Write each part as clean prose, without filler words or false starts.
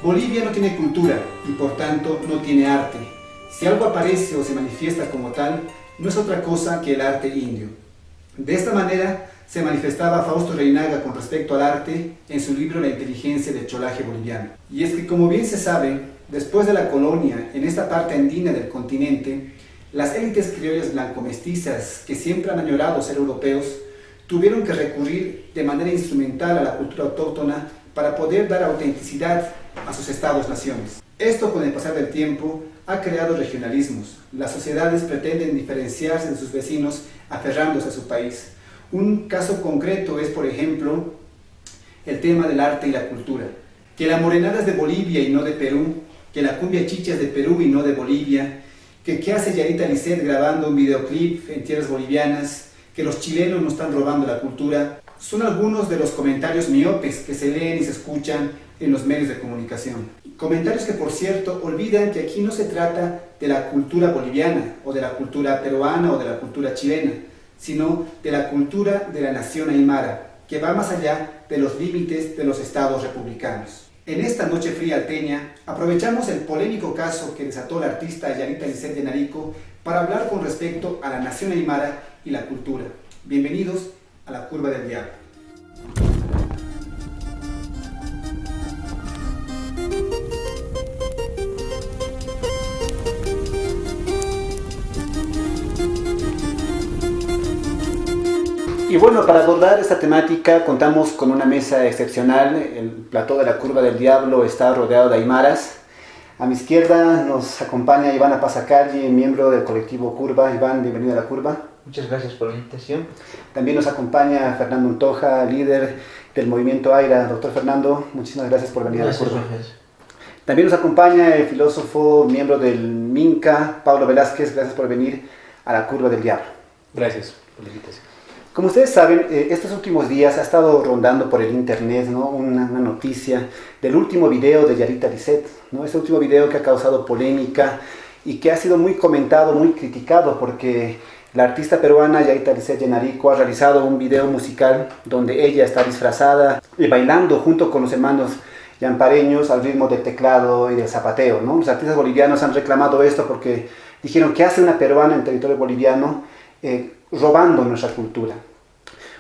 Bolivia no tiene cultura y por tanto no tiene arte. Si algo aparece o se manifiesta como tal, no es otra cosa que el arte indio. De esta manera se manifestaba Fausto Reynaga con respecto al arte en su libro La inteligencia del cholaje boliviano. Y es que, como bien se sabe, después de la colonia en esta parte andina del continente, las élites criollas blanco-mestizas, que siempre han añorado ser europeos, tuvieron que recurrir de manera instrumental a la cultura autóctona para poder dar autenticidad a sus estados-naciones. Esto, con el pasar del tiempo, ha creado regionalismos. Las sociedades pretenden diferenciarse de sus vecinos aferrándose a su país. Un caso concreto es, por ejemplo, el tema del arte y la cultura. Que la morenada es de Bolivia y no de Perú, que la cumbia chicha es de Perú y no de Bolivia, que qué hace Yarita Lisset grabando un videoclip en tierras bolivianas, que los chilenos nos están robando la cultura, son algunos de los comentarios miopes que se leen y se escuchan en los medios de comunicación. Comentarios que, por cierto, olvidan que aquí no se trata de la cultura boliviana, o de la cultura peruana, o de la cultura chilena, sino de la cultura de la nación aymara, que va más allá de los límites de los estados republicanos. En esta noche fría alteña, aprovechamos el polémico caso que desató la artista Yarita Lisset de Narico para hablar con respecto a la nación aymara y la cultura. Bienvenidos a la Curva del Diablo. Y bueno, para abordar esta temática contamos con una mesa excepcional. El plató de la Curva del Diablo está rodeado de aymaras. A mi izquierda nos acompaña Ivana Pazacalli, miembro del colectivo Curva. Iván, bienvenido a la Curva. Muchas gracias por la invitación. También nos acompaña Fernando Untoja, líder del movimiento AIRA. Doctor Fernando, muchísimas gracias por venir a la Curva. Gracias. También nos acompaña el filósofo, miembro del MINCA, Pablo Velázquez. Gracias por venir a la Curva del Diablo. Gracias por la invitación. Como ustedes saben, estos últimos días ha estado rondando por el internet, ¿no?, una noticia del último video de Yarita Lisset, ¿no? Este último video que ha causado polémica y que ha sido muy comentado, muy criticado, porque la artista peruana Yarita Lisset de Narico ha realizado un video musical donde ella está disfrazada y bailando junto con los hermanos yampareños al ritmo del teclado y del zapateo, ¿no? Los artistas bolivianos han reclamado esto porque dijeron: ¿qué hace una peruana en territorio boliviano robando nuestra cultura?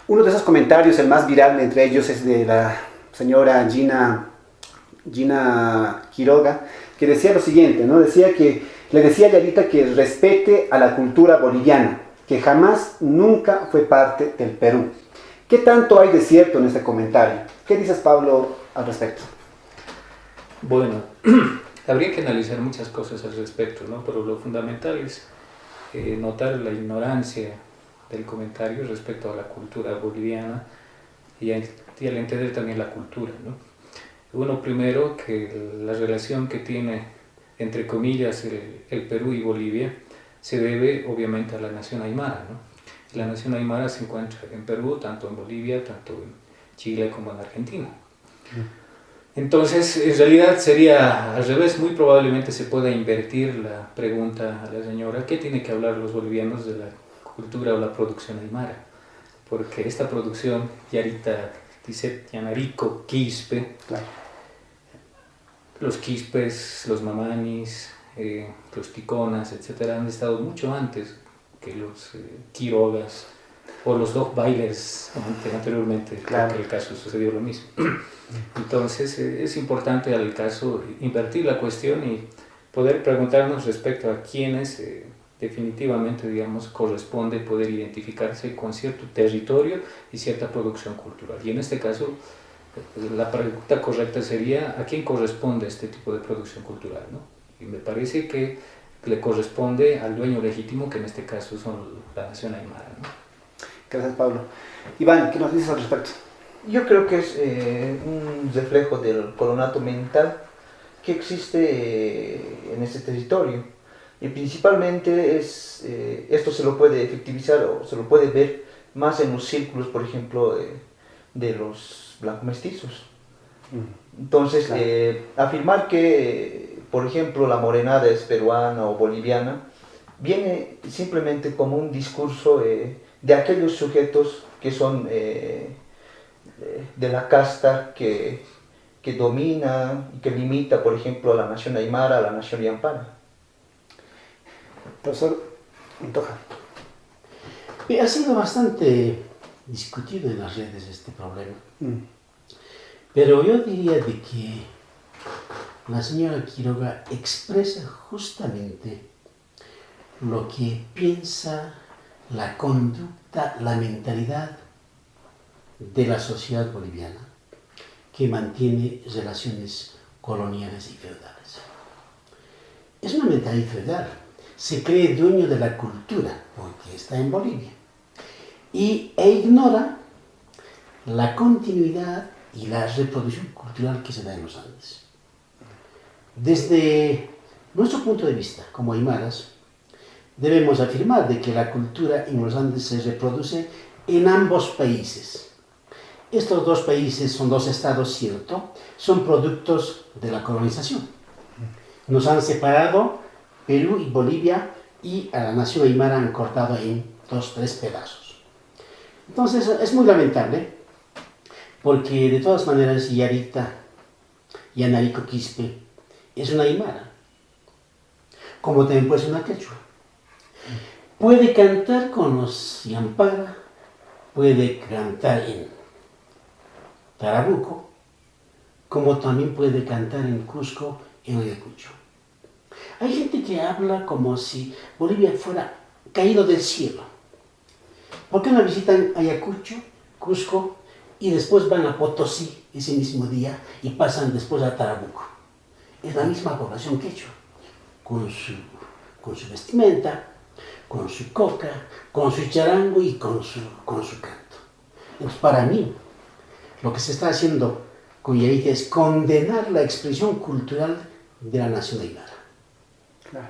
Uno de esos comentarios, el más viral entre ellos, es de la señora Gina Quiroga, que decía lo siguiente, ¿no? Le decía a Yarita que respete a la cultura boliviana, que jamás, nunca fue parte del Perú. ¿Qué tanto hay de cierto en este comentario? ¿Qué dices, Pablo, al respecto? Bueno, habría que analizar muchas cosas al respecto, ¿no? Pero lo fundamental es notar la ignorancia del comentario respecto a la cultura boliviana y al entender también la cultura, ¿no? Uno, primero, que la relación que tiene, entre comillas, el Perú y Bolivia se debe obviamente a la nación aymara, ¿no? La nación aymara se encuentra en Perú, tanto en Bolivia, tanto en Chile como en Argentina. Entonces, en realidad sería al revés. Muy probablemente se pueda invertir la pregunta a la señora: ¿qué tiene que hablar los bolivianos de la cultura o la producción aymara? Porque esta producción, Yarita Lisset de Narico, Quispe, claro, los quispes, los mamanis, los ticonas, etcétera, han estado mucho antes que los quirogas o los dog bailers anteriormente. Claro. Que en el caso sucedió lo mismo. Entonces es importante al caso invertir la cuestión y poder preguntarnos respecto a quiénes definitivamente, digamos, corresponde poder identificarse con cierto territorio y cierta producción cultural. Y en este caso, la pregunta correcta sería: ¿a quién corresponde este tipo de producción cultural, ¿no? Y me parece que le corresponde al dueño legítimo, que en este caso son la nación aymara, ¿no? Gracias, Pablo. Iván, ¿qué nos dices al respecto? Yo creo que es un reflejo del colonato mental que existe en este territorio. Y principalmente esto se lo puede efectivizar o se lo puede ver más en los círculos, por ejemplo, de los blancos mestizos. Entonces, Claro. afirmar que, por ejemplo, la morenada es peruana o boliviana, viene simplemente como un discurso de aquellos sujetos que son de la casta que domina y que limita, por ejemplo, a la nación aymara, a la nación yampara. Profesor Antoja. Ha sido bastante discutido en las redes este problema, pero yo diría de que la señora Quiroga expresa justamente lo que piensa, la conducta, la mentalidad de la sociedad boliviana que mantiene relaciones coloniales y feudales. Es una mentalidad feudal, se cree dueño de la cultura porque está en Bolivia e ignora la continuidad y la reproducción cultural que se da en los Andes. Desde nuestro punto de vista, como aymaras, debemos afirmar de que la cultura en los Andes se reproduce en ambos países. Estos dos países son dos estados, cierto, son productos de la colonización. Nos han separado Perú y Bolivia y a la nación aymara han cortado en 2, 3 pedazos. Entonces es muy lamentable porque de todas maneras Yarita y Anarico Quispe es una aymara, como también puede ser una quechua. Puede cantar con los yampara, puede cantar en Tarabuco, como también puede cantar en Cusco, en Ayacucho. Hay gente que habla como si Bolivia fuera caído del cielo. ¿Por qué no visitan Ayacucho, Cusco y después van a Potosí ese mismo día y pasan después a Tarabuco? Es la misma población quechua, con su vestimenta, con su coca, con su charango y con su canto. Entonces, para mí, lo que se está haciendo con Yarita es condenar la expresión cultural de la nación aymara. Claro.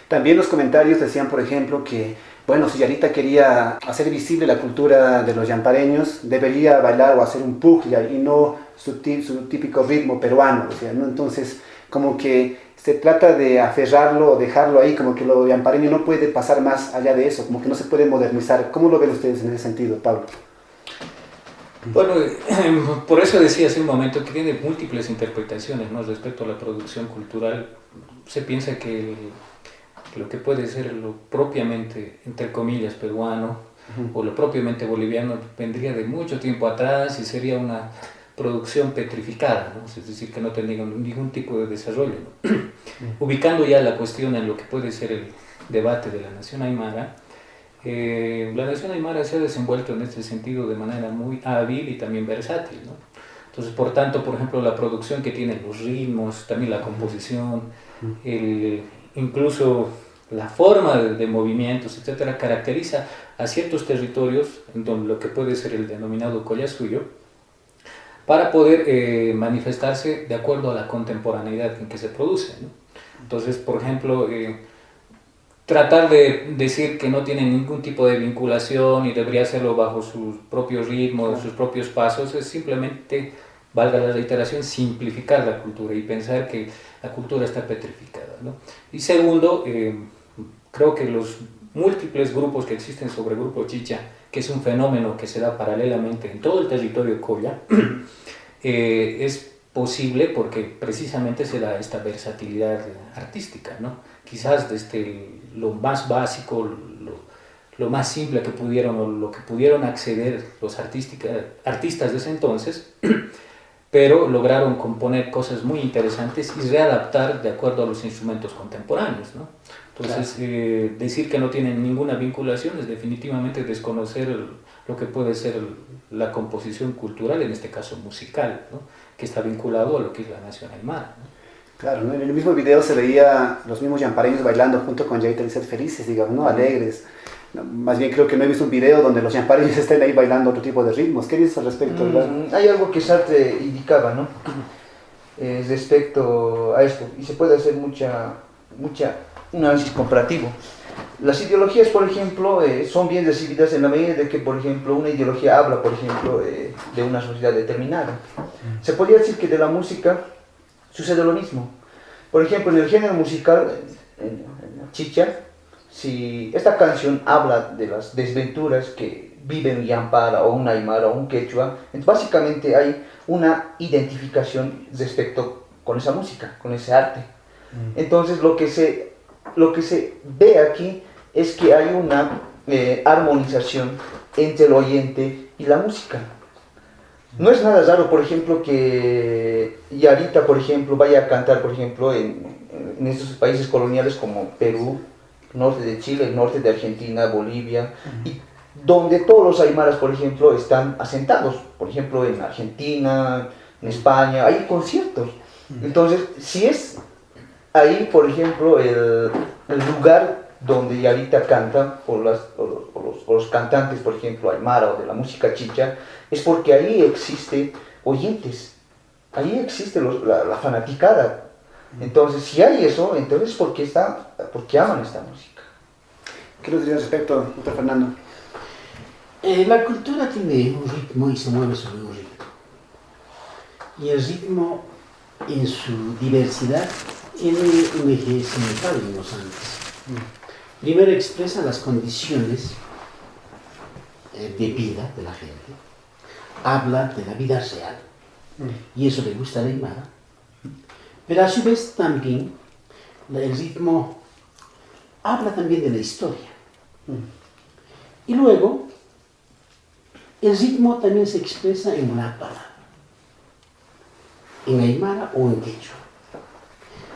También los comentarios decían, por ejemplo, que, bueno, si Yarita quería hacer visible la cultura de los yampareños, debería bailar o hacer un puglia y no su típico ritmo peruano, o sea, ¿no? Entonces, como que se trata de aferrarlo o dejarlo ahí, como que lo yampareño no puede pasar más allá de eso, como que no se puede modernizar. ¿Cómo lo ven ustedes en ese sentido, Pablo? Bueno, por eso decía hace un momento que tiene múltiples interpretaciones, ¿no? Respecto a la producción cultural. Se piensa que lo que puede ser lo propiamente, entre comillas, peruano o lo propiamente boliviano vendría de mucho tiempo atrás y sería una producción petrificada, ¿no? Es decir, que no tendría ningún tipo de desarrollo, ¿no? Ubicando ya la cuestión en lo que puede ser el debate de la nación aymara, la nación aymara se ha desenvuelto en este sentido de manera muy hábil y también versátil, ¿no? Entonces, por tanto, por ejemplo, la producción que tienen los ritmos, también la composición, incluso la forma de movimientos, etcétera, caracteriza a ciertos territorios en donde lo que puede ser el denominado collasuyo, para poder manifestarse de acuerdo a la contemporaneidad en que se produce, ¿no? Entonces, por ejemplo, tratar de decir que no tiene ningún tipo de vinculación y debería hacerlo bajo sus propios ritmos, sus propios pasos, es simplemente, valga la reiteración, simplificar la cultura y pensar que la cultura está petrificada, ¿no? Y segundo, creo que los múltiples grupos que existen sobre el grupo Chicha, que es un fenómeno que se da paralelamente en todo el territorio Colla, es posible porque precisamente se da esta versatilidad artística, ¿no? Quizás desde lo más básico, lo más simple que pudieron o lo que pudieron acceder los artistas de ese entonces, pero lograron componer cosas muy interesantes y readaptar de acuerdo a los instrumentos contemporáneos, ¿no? Entonces, claro, decir que no tienen ninguna vinculación es definitivamente desconocer lo que puede ser la composición cultural, en este caso musical, ¿no? Que está vinculado a lo que es la nación aymara, ¿no? Claro, ¿no? En el mismo video se veía los mismos yampareños bailando junto con Yarita Lizeth felices, digamos, ¿no? Alegres. No, más bien creo que no he visto un video donde los yampareños estén ahí bailando otro tipo de ritmos. ¿Qué dices al respecto? Hay algo que Sartre indicaba, ¿no? Respecto a esto, y se puede hacer un análisis comparativo. Las ideologías, por ejemplo, son bien recibidas en la medida de que, por ejemplo, una ideología habla, por ejemplo, de una sociedad determinada. Se podría decir que de la música sucede lo mismo. Por ejemplo, en el género musical, en la chicha, si esta canción habla de las desventuras que vive un Yampara o un Aymara o un Quechua, básicamente hay una identificación respecto con esa música, con ese arte. Entonces lo que se ve aquí es que hay una armonización entre el oyente y la música. No es nada raro, por ejemplo, que Yarita, por ejemplo, vaya a cantar, por ejemplo, en estos países coloniales como Perú, norte de Chile, el norte de Argentina, Bolivia, y donde todos los aymaras, por ejemplo, están asentados. Por ejemplo, en Argentina, en España, hay conciertos. Entonces, si es ahí, por ejemplo, el lugar donde Yarita canta, o los cantantes, por ejemplo, aymara o de la música chicha, es porque ahí existe oyentes, ahí existe la fanaticada. Entonces, si hay eso, entonces porque aman esta música. ¿Qué nos dirías respecto, doctor Fernando? La cultura tiene un ritmo y se mueve sobre un ritmo. Y el ritmo, en su diversidad, tiene un eje central en los Andes. Primero expresa las condiciones de vida de la gente. Habla de la vida real. Y eso le gusta a la aymara. Pero a su vez también el ritmo habla también de la historia. Y luego el ritmo también se expresa en una palabra, en aymara o en quechua.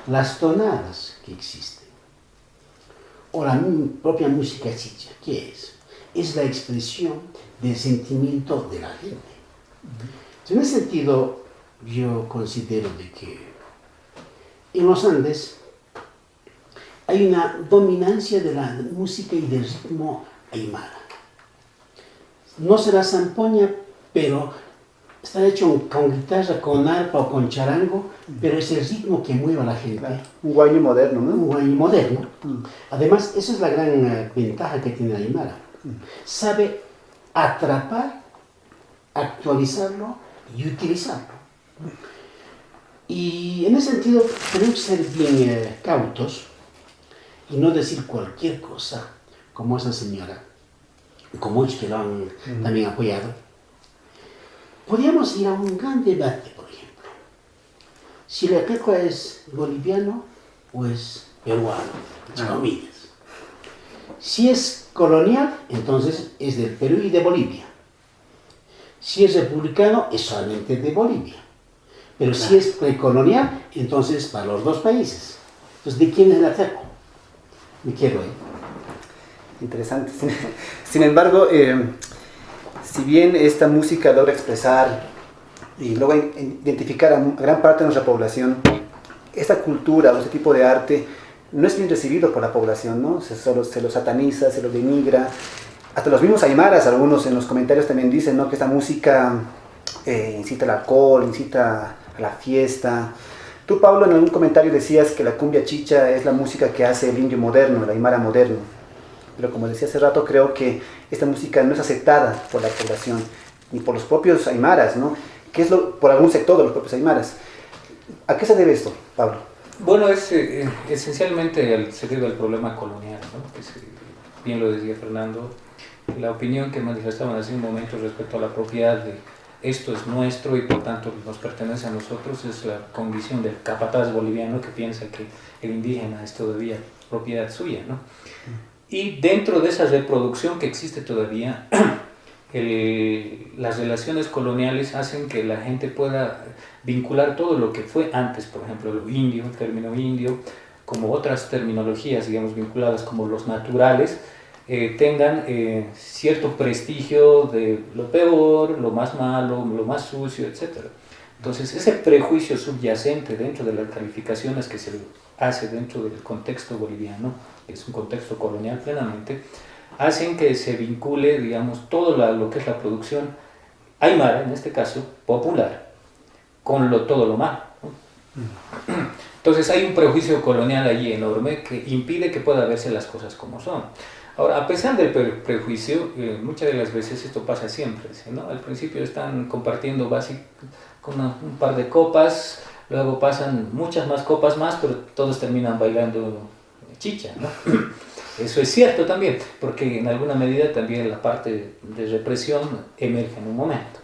Las tonadas que existen, o la propia música chicha, ¿qué es? Es la expresión del sentimiento de la gente. En ese sentido, yo considero de que en los Andes hay una dominancia de la música y del ritmo aymara. No se la zampoña, pero está hecho con guitarra, con arpa o con charango, pero es el ritmo que mueve a la gente. Claro. Un guayni moderno, ¿no? Un guayni moderno. Además, esa es la gran ventaja que tiene la aymara. Sabe atrapar, actualizarlo y utilizarlo. Y en ese sentido tenemos que ser bien cautos y no decir cualquier cosa, como esa señora, como muchos que lo han también apoyado. Podríamos ir a un gran debate, por ejemplo, si la quechua es boliviano o es peruano, entre comillas. Si es colonial, entonces es del Perú y de Bolivia. Si es republicano, es solamente de Bolivia. Pero si es precolonial, entonces para los dos países. Entonces, ¿de quién es la quechua? Me quiero ir. Interesante. Sin embargo, si bien esta música logra expresar y logra identificar a gran parte de nuestra población, esta cultura o este tipo de arte no es bien recibido por la población, ¿no? Se lo sataniza, se lo denigra. Hasta los mismos aymaras, algunos en los comentarios también dicen, ¿no?, que esta música incita al alcohol, incita a la fiesta. Tú, Pablo, en algún comentario decías que la cumbia chicha es la música que hace el indio moderno, el aymara moderno. Pero como decía hace rato, creo que esta música no es aceptada por la población, ni por los propios aymaras, ¿no? Por algún sector de los propios aymaras. ¿A qué se debe esto, Pablo? Bueno, es esencialmente se debe al problema colonial, ¿no? Que bien lo decía Fernando, la opinión que manifestaban hace un momento respecto a la propiedad de esto es nuestro y por tanto nos pertenece a nosotros, es la condición del capataz boliviano que piensa que el indígena es todavía propiedad suya, ¿no? Y dentro de esa reproducción que existe todavía, las relaciones coloniales hacen que la gente pueda vincular todo lo que fue antes, por ejemplo, lo indio, el término indio, como otras terminologías, digamos, vinculadas como los naturales, tengan cierto prestigio de lo peor, lo más malo, lo más sucio, etc. Entonces, ese prejuicio subyacente dentro de las calificaciones que se hace dentro del contexto boliviano, que es un contexto colonial plenamente, hacen que se vincule, digamos, todo lo que es la producción aymara, en este caso, popular, con todo lo malo, ¿no? Entonces hay un prejuicio colonial allí enorme que impide que pueda verse las cosas como son. Ahora, a pesar del prejuicio, muchas de las veces esto pasa siempre, ¿sí, no? Al principio están compartiendo con un par de copas, luego pasan muchas más copas más, pero todos terminan bailando chicha, ¿no? Eso es cierto también, porque en alguna medida también la parte de represión emerge en un momento.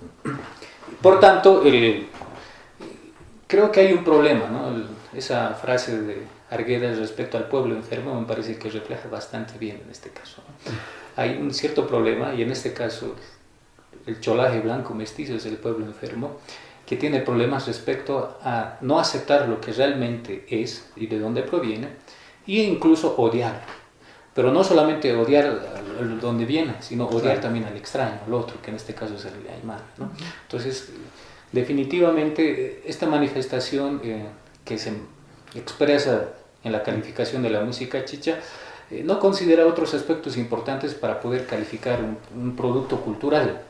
Por tanto, creo que hay un problema, ¿no? Esa frase de Arguedas respecto al pueblo enfermo me parece que refleja bastante bien en este caso, ¿no? Hay un cierto problema, y en este caso el cholaje blanco mestizo es el pueblo enfermo, que tiene problemas respecto a no aceptar lo que realmente es y de dónde proviene, e incluso odiar. Pero no solamente odiar al donde viene, sino odiar también al extraño, al otro, que en este caso es el aymara, ¿no? Entonces, definitivamente, esta manifestación que se expresa en la calificación de la música chicha no considera otros aspectos importantes para poder calificar un producto cultural.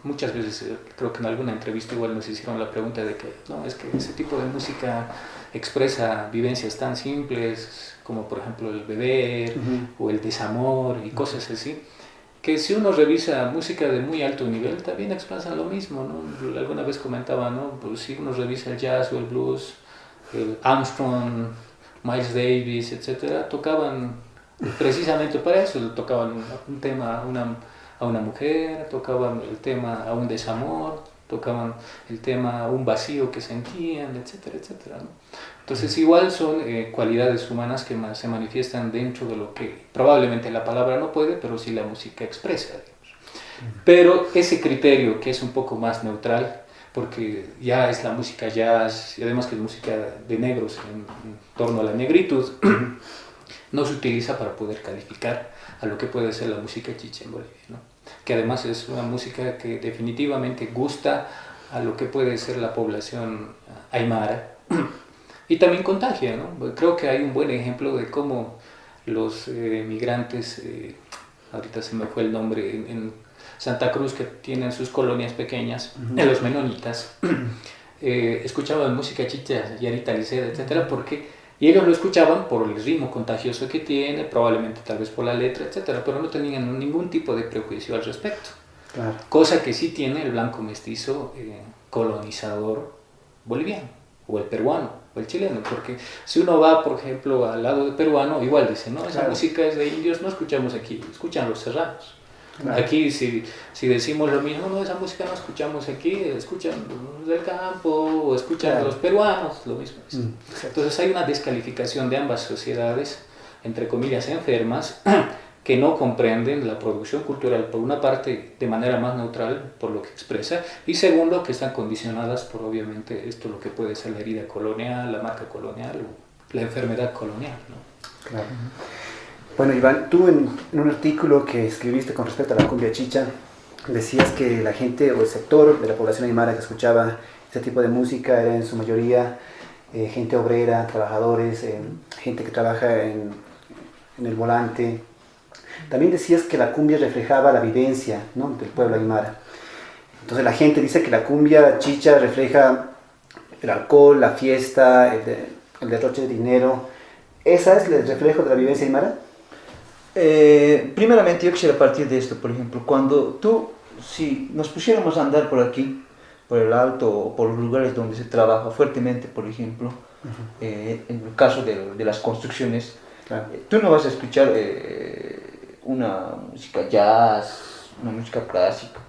Muchas veces, creo que en alguna entrevista igual nos hicieron la pregunta de que no, es que ese tipo de música expresa vivencias tan simples como por ejemplo el beber o el desamor y cosas así, que si uno revisa música de muy alto nivel también expresan lo mismo, ¿no? Alguna vez comentaba, ¿no? Pues si uno revisa el jazz o el blues, el Armstrong, Miles Davis, etcétera, tocaban precisamente para eso, tocaban un tema a una mujer, tocaban el tema a un desamor, tocaban el tema a un vacío que sentían, etcétera, etcétera, ¿no? Entonces igual son cualidades humanas que se manifiestan dentro de lo que probablemente la palabra no puede, pero sí la música expresa, digamos. Pero ese criterio que es un poco más neutral, porque ya es la música jazz y además que es música de negros en torno a la negritud, no se utiliza para poder calificar a lo que puede ser la música chicha en Bolivia, ¿no? Que además es una música que definitivamente gusta a lo que puede ser la población aymara y también contagia, ¿no? Creo que hay un buen ejemplo de cómo los migrantes, ahorita se me fue el nombre, en Santa Cruz, que tienen sus colonias pequeñas, en los menonitas, escuchaban música chicha, Yarita Liceda, etcétera, y ellos lo escuchaban por el ritmo contagioso que tiene, probablemente tal vez por la letra, etcétera, pero no tenían ningún tipo de prejuicio al respecto. Claro. Cosa que sí tiene el blanco mestizo colonizador boliviano, o el peruano, o el chileno, porque si uno va, por ejemplo, al lado del peruano, igual dice, no, esa música es de indios, no escuchamos aquí, escuchan los serranos. Claro. Aquí si decimos lo mismo, no, esa música no escuchamos aquí, escuchan los del campo o escuchan los peruanos, lo mismo. Entonces hay una descalificación de ambas sociedades, entre comillas enfermas, que no comprenden la producción cultural, por una parte de manera más neutral por lo que expresa, y segundo que están condicionadas por obviamente esto, lo que puede ser la herida colonial, la marca colonial o la enfermedad colonial, ¿no? Claro. Bueno, Iván, tú en un artículo que escribiste con respecto a la cumbia chicha, decías que la gente o el sector de la población aymara que escuchaba este tipo de música era en su mayoría gente obrera, trabajadores, gente que trabaja en el volante. También decías que la cumbia reflejaba la vivencia, ¿no?, del pueblo aymara. Entonces la gente dice que la cumbia chicha refleja el alcohol, la fiesta, el derroche de dinero. ¿Esa es el reflejo de la vivencia aymara? Primeramente yo quisiera partir de esto, por ejemplo, si nos pusiéramos a andar por aquí, por el Alto o por los lugares donde se trabaja fuertemente, por ejemplo, en el caso de las construcciones, claro, tú no vas a escuchar una música jazz, una música clásica.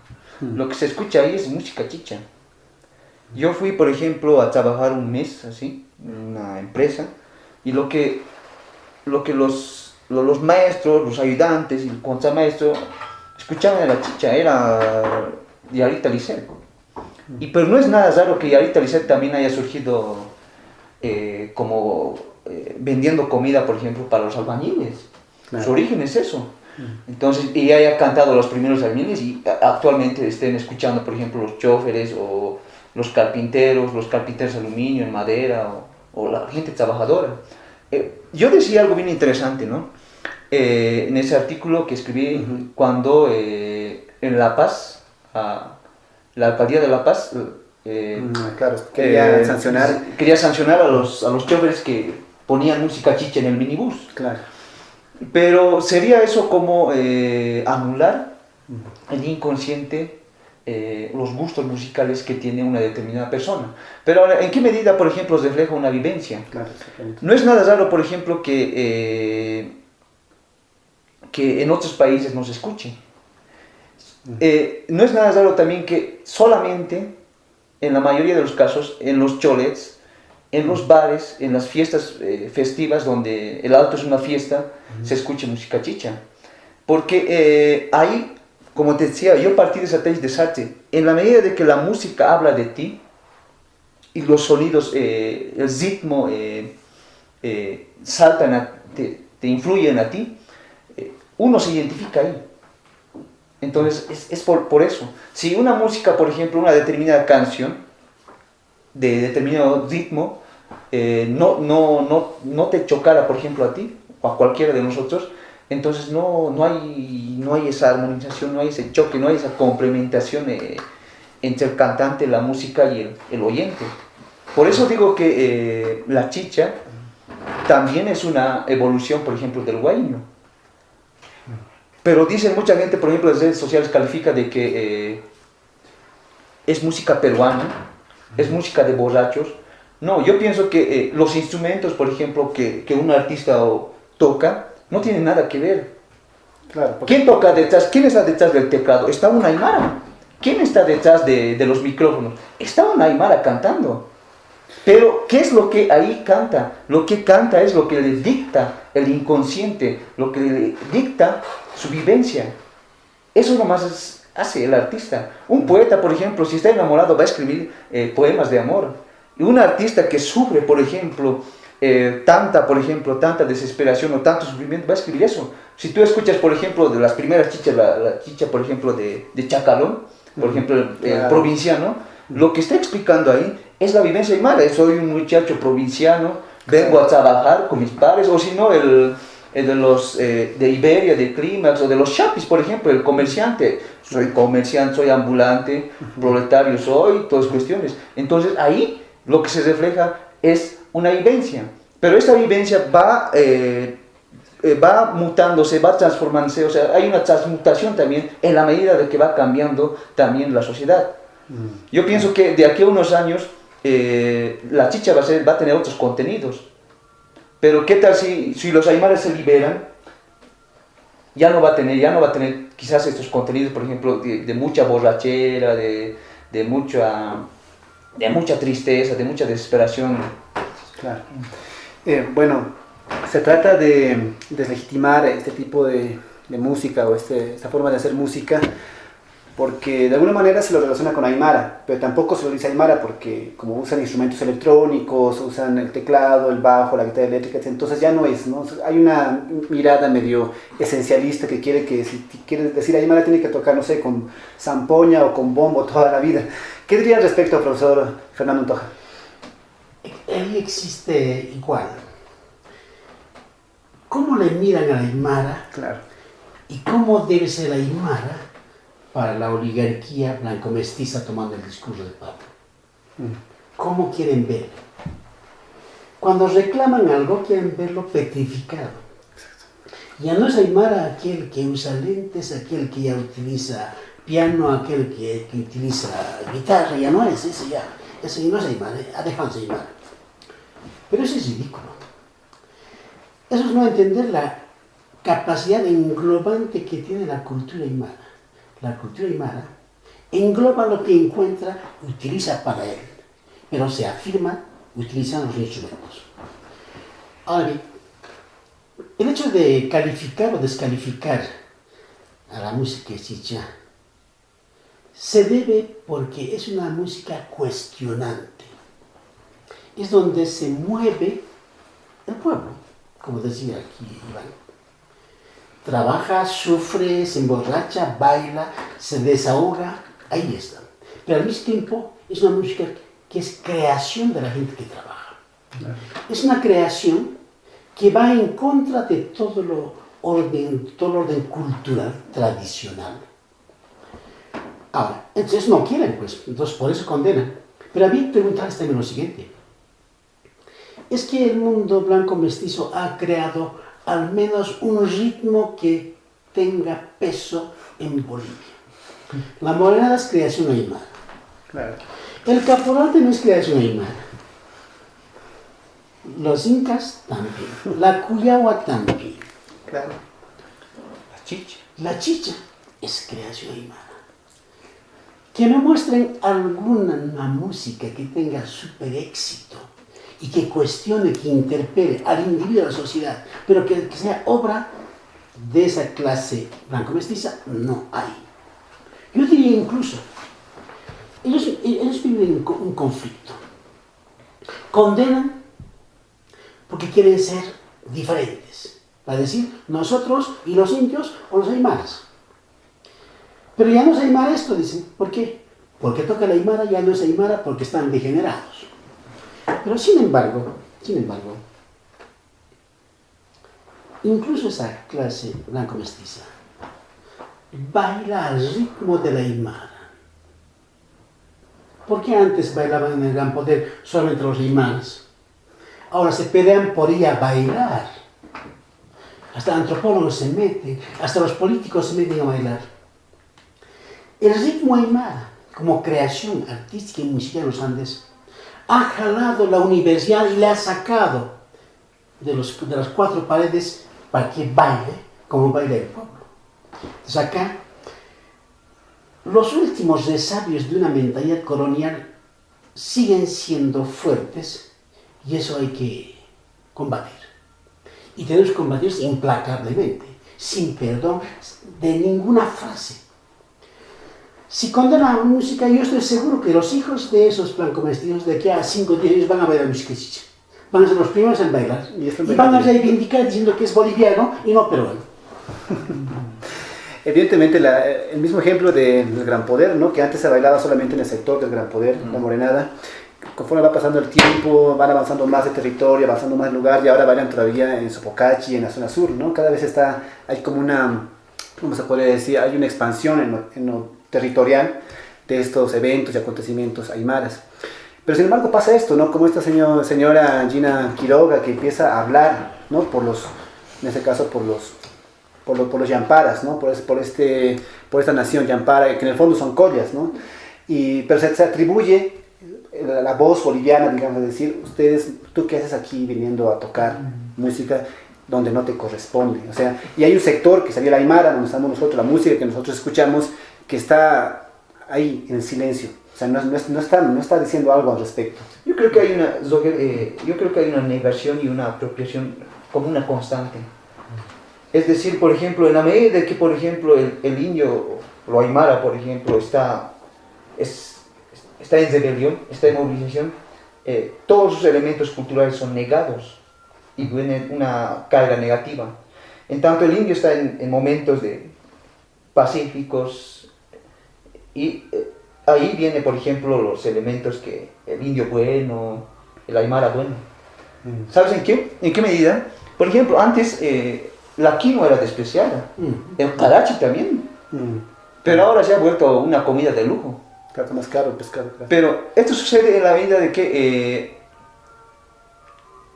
Lo que se escucha ahí es música chicha. Yo fui, por ejemplo, a trabajar un mes así, en una empresa, y lo que los maestros, los ayudantes y el contramaestro escuchaban de la chicha era Yarita Licea. Pero no es nada raro que Yarita Licea también haya surgido vendiendo comida, por ejemplo, para los albañiles. Claro. Su origen es eso. Entonces, y haya cantado los primeros albañiles y actualmente estén escuchando, por ejemplo, los choferes o los carpinteros de aluminio, en madera o la gente trabajadora. Yo decía algo bien interesante, ¿no? En ese artículo que escribí cuando en La Paz, la alcaldía de La Paz Claro, quería sancionar. Quería sancionar a los choferes que ponían música chicha en el minibús. Claro. Pero sería eso como anular el inconsciente, los gustos musicales que tiene una determinada persona. Pero ahora, ¿en qué medida, por ejemplo, refleja una vivencia? Claro, No es nada raro, por ejemplo, que en otros países no se escuche. No es nada raro también que solamente, en la mayoría de los casos, en los cholets, en los bares, en las fiestas festivas, donde el alto es una fiesta, se escuche música chicha. Porque ahí, como te decía, yo partí de esa tesis de Sartre, en la medida de que la música habla de ti, y los sonidos, el ritmo, saltan, te influyen a ti, uno se identifica ahí. Entonces, es por eso. Si una música, por ejemplo, una determinada canción, de determinado ritmo, no te chocara, por ejemplo, a ti, o a cualquiera de nosotros, entonces no hay esa armonización, no hay ese choque, no hay esa complementación entre el cantante, la música y el oyente. Por eso digo que la chicha también es una evolución, por ejemplo, del huayno. Pero dicen mucha gente, por ejemplo, en las redes sociales califica de que es música peruana, es música de borrachos. No, yo pienso que los instrumentos, por ejemplo, que un artista toca, no tienen nada que ver. Claro, ¿Quién toca detrás? ¿Quién está detrás del teclado? Está una aymara. ¿Quién está detrás de los micrófonos? Está una aymara cantando. Pero, ¿qué es lo que ahí canta? Lo que canta es lo que le dicta el inconsciente, lo que le dicta su vivencia. Eso nomás hace el artista. Un poeta, por ejemplo, si está enamorado, va a escribir poemas de amor. Y un artista que sufre, por ejemplo, tanta desesperación o tanto sufrimiento, va a escribir eso. Si tú escuchas, por ejemplo, de las primeras chichas, la chicha, por ejemplo, de Chacalón, por ejemplo, el provinciano, lo que está explicando ahí es la vivencia aymara. Soy un muchacho provinciano, vengo a trabajar con mis padres, o si no, el de los de Iberia, de Clímax, o de los Chapis, por ejemplo, el comerciante. Soy comerciante, soy ambulante, proletario soy, todas cuestiones. Entonces ahí lo que se refleja es una vivencia, pero esta vivencia va mutándose, va transformándose, o sea, hay una transmutación también en la medida de que va cambiando también la sociedad. Yo pienso que de aquí a unos años la chicha va a tener otros contenidos, pero ¿qué tal si los aymaras se liberan? Ya no va a tener quizás estos contenidos, por ejemplo, de mucha borrachera, de mucha tristeza, de mucha desesperación. Claro. Bueno, se trata de deslegitimar este tipo de música o esta forma de hacer música, porque de alguna manera se lo relaciona con Aymara, pero tampoco se lo dice Aymara porque como usan instrumentos electrónicos, usan el teclado, el bajo, la guitarra eléctrica, entonces ya no es, ¿no? Hay una mirada medio esencialista que quiere que si quiere decir Aymara tiene que tocar, no sé, con zampoña o con bombo toda la vida. ¿Qué diría al respecto, profesor Fernando Antoja? Ahí existe igual. ¿Cómo le miran a la aymara? Claro. ¿Y cómo debe ser la aymara para la oligarquía blanco-mestiza tomando el discurso de Pablo? ¿Cómo quieren ver? Cuando reclaman algo quieren verlo petrificado. Ya no es aymara aquel que usa lentes, aquel que ya utiliza piano, aquel que utiliza guitarra, ya no es ese ya. Ese no es aymara, ha dejado de ser aymara. Pero eso es ridículo. Eso es no entender la capacidad englobante que tiene la cultura aymara. La cultura aymara engloba lo que encuentra, utiliza para él, pero se afirma utilizando los instrumentos. Ahora bien, el hecho de calificar o descalificar a la música chicha se debe porque es una música cuestionante. Es donde se mueve el pueblo, como decía aquí Iván. Trabaja, sufre, se emborracha, baila, se desahoga, ahí está. Pero al mismo tiempo es una música que es creación de la gente que trabaja. Claro. Es una creación que va en contra de todo el orden cultural tradicional. Ahora, entonces no quieren, pues, entonces por eso condenan. Pero había que preguntarles también lo siguiente. Es que el mundo blanco mestizo ha creado al menos un ritmo que tenga peso en Bolivia. La morenada es creación aymara. Claro. El caporal también es creación aymara. Los incas también. La cuyagua también. Claro. La chicha. La chicha es creación aymara. Que me muestren alguna música que tenga súper éxito y que cuestione, que interpele al individuo, a la sociedad, pero que sea obra de esa clase blanco-mestiza, no hay. Yo diría incluso, ellos viven un conflicto. Condenan porque quieren ser diferentes. Para decir, nosotros y los indios o los aymaras. Pero ya no es aymara esto, dicen. ¿Por qué? Porque toca la aymara, ya no es aymara porque están degenerados. Pero sin embargo, incluso esa clase blanco-mestiza baila al ritmo de la aymara. ¿Por qué antes bailaban en el Gran Poder solamente los aymaras? Ahora se pelean por ir a bailar. Hasta antropólogos se meten, hasta los políticos se meten a bailar. El ritmo aymara, como creación artística y musical en los Andes, ha jalado la universidad y la ha sacado de las cuatro paredes para que baile como baila el pueblo. Entonces acá, los últimos resabios de una mentalidad colonial siguen siendo fuertes y eso hay que combatir. Y tenemos que combatirlos implacablemente, sin perdón de ninguna frase. Si condenan la música, yo estoy seguro que los hijos de esos blanco-mestizos de aquí a 5 o 10 años van a bailar música chicha. Van a ser los primeros en bailar. Y van a reivindicar diciendo que es boliviano y no peruano. Evidentemente, el mismo ejemplo del Gran Poder, ¿no? Que antes se bailaba solamente en el sector del Gran Poder, la morenada. Conforme va pasando el tiempo, van avanzando más de territorio, avanzando más de lugar, y ahora bailan todavía en Sopocachi, en la zona sur, ¿no? Cada vez hay como una, ¿cómo se podría decir? Hay una expansión en lo territorial de estos eventos y acontecimientos aymaras. Pero sin embargo pasa esto, ¿no? Como esta señora Gina Quiroga, que empieza a hablar, ¿no? En este caso por los yamparas, ¿no? Por esta nación yampara, que en el fondo son collas, ¿no? Pero se atribuye la voz boliviana, digamos, de decir, ¿tú qué haces aquí viniendo a tocar música donde no te corresponde? O sea, y hay un sector que sería la aymara, donde estamos nosotros, la música que nosotros escuchamos, que está ahí en el silencio. O sea, no está diciendo algo al respecto. Yo creo que hay una negación y una apropiación como una constante. Es decir, por ejemplo, en la medida de que, por ejemplo, el indio, lo aymara, por ejemplo, está en rebelión, está en movilización, todos sus elementos culturales son negados y tienen una carga negativa. En tanto, el indio está en momentos pacíficos y ahí viene, por ejemplo, los elementos que el indio bueno, el aymara bueno. ¿Sabes en qué medida? Por ejemplo, antes la quinoa era despreciada, el carachi también, pero ahora se ha vuelto una comida de lujo. Claro, más caro el pescado. Claro. Pero esto sucede en la medida de que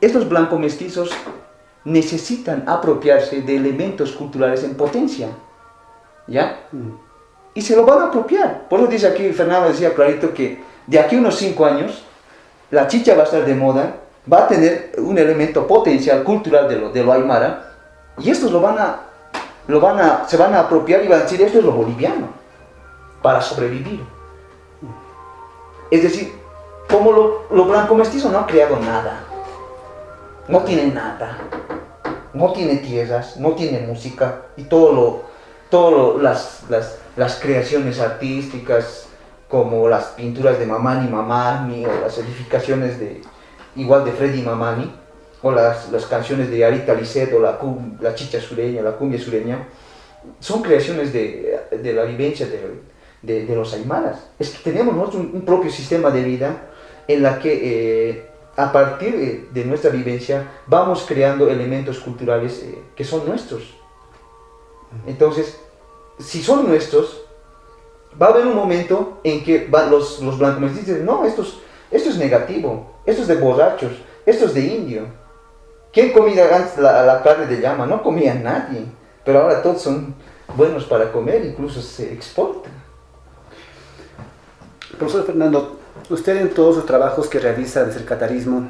estos blancos mestizos necesitan apropiarse de elementos culturales en potencia, ¿ya? Y se lo van a apropiar. Por eso dice aquí, Fernando decía clarito que de aquí a unos 5 años la chicha va a estar de moda, va a tener un elemento potencial cultural de lo aymara, y estos se van a apropiar y van a decir, esto es lo boliviano, para sobrevivir. Es decir, como lo blanco mestizo no ha creado nada, no tiene nada, no tiene tierras, no tiene música, y las creaciones artísticas, como las pinturas de Mamani Mamani, o las edificaciones igual de Freddy Mamani, o las canciones de Arita Lisset, o la chicha sureña, la cumbia sureña, son creaciones de la vivencia de los aymaras. Es que tenemos nosotros un propio sistema de vida en la que a partir de nuestra vivencia vamos creando elementos culturales que son nuestros. Entonces, si son nuestros, va a haber un momento en que los blancos mestizos dicen, no, Esto es negativo, esto es de borrachos, esto es de indio. ¿Quién comía antes la carne de llama? No comía nadie, pero ahora todos son buenos para comer, incluso se exportan. Profesor Fernando, usted en todos sus trabajos que realiza desde el catarismo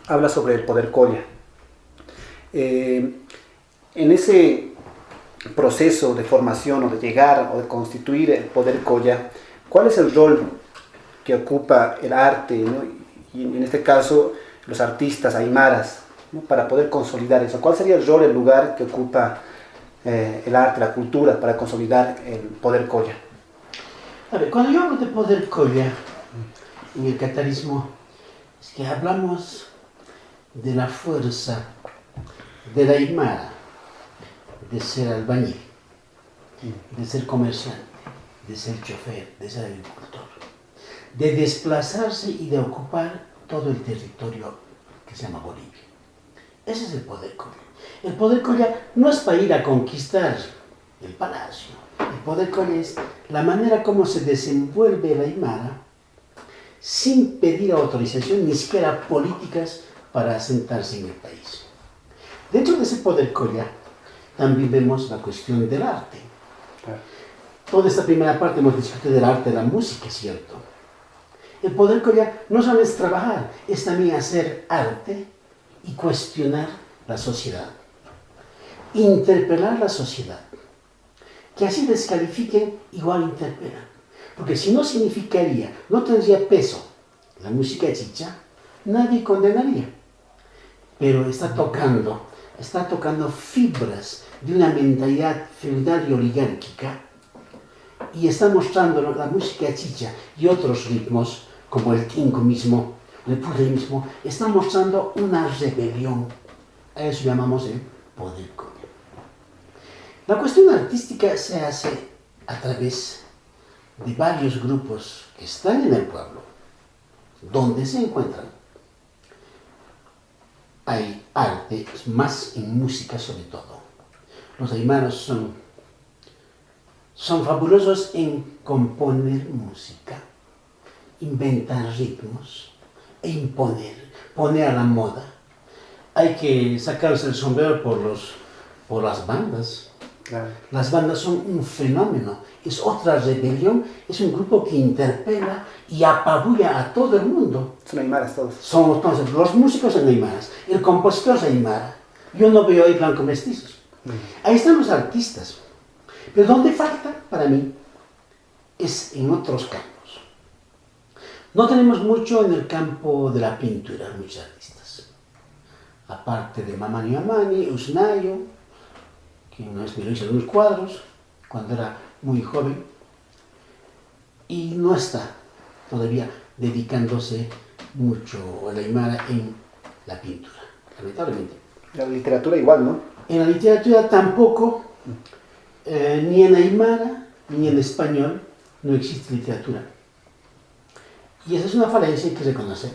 habla sobre el poder Colla. En ese proceso de formación o de llegar o de constituir el poder Colla, ¿cuál es el rol que ocupa el arte, ¿no? Y en este caso los artistas aymaras, ¿no? Para poder consolidar eso? ¿Cuál sería el rol, el lugar que ocupa el arte, la cultura para consolidar el poder Colla? A ver, cuando yo hablo de poder Colla en el catarismo, es que hablamos de la fuerza de la aymara, de ser albañil, de ser comerciante, de ser chofer, de ser agricultor, de desplazarse y de ocupar todo el territorio que se llama Bolivia. Ese es el poder Colla. El poder Colla no es para ir a conquistar el palacio. El poder Colla es la manera como se desenvuelve la aymara sin pedir autorización, ni siquiera políticas, para asentarse en el país. Dentro de ese poder Colla también vemos la cuestión del arte. Toda esta primera parte hemos discutido del arte de la música, ¿cierto? El poder Colla no solo es trabajar, es también hacer arte y cuestionar la sociedad, interpelar la sociedad. Que así descalifiquen, igual interpelan. Porque si no significaría, no tendría peso la música chicha, nadie condenaría. Pero está tocando fibras de una mentalidad feudal y oligárquica, y está mostrando la música chicha y otros ritmos, como el tinco mismo, el pude mismo, está mostrando una rebelión. A eso llamamos el poder Colla. La cuestión artística se hace a través de varios grupos que están en el pueblo, donde se encuentran. Hay arte, más en música sobre todo. Los aymaras son fabulosos en componer música, inventar ritmos e poner a la moda. Hay que sacarse el sombrero por las bandas. Claro. Las bandas son un fenómeno, es otra rebelión, es un grupo que interpela y apabulla a todo el mundo. Son aymaras todos. Somos entonces, los músicos son aymaras, el compositor es aymara. Yo no veo ahí blanco mestizos. Ahí están los artistas. Pero donde falta, para mí, es en otros campos. No tenemos mucho en el campo de la pintura, muchos artistas. Aparte de Mamani Mamani, Usnayo, que una vez me lo hizo algunos cuadros, cuando era muy joven, y no está todavía dedicándose mucho a la aymara en la pintura, lamentablemente. La literatura igual, ¿no? En la literatura tampoco, ni en aymara ni en español no existe literatura. Y esa es una falencia que hay que reconocer.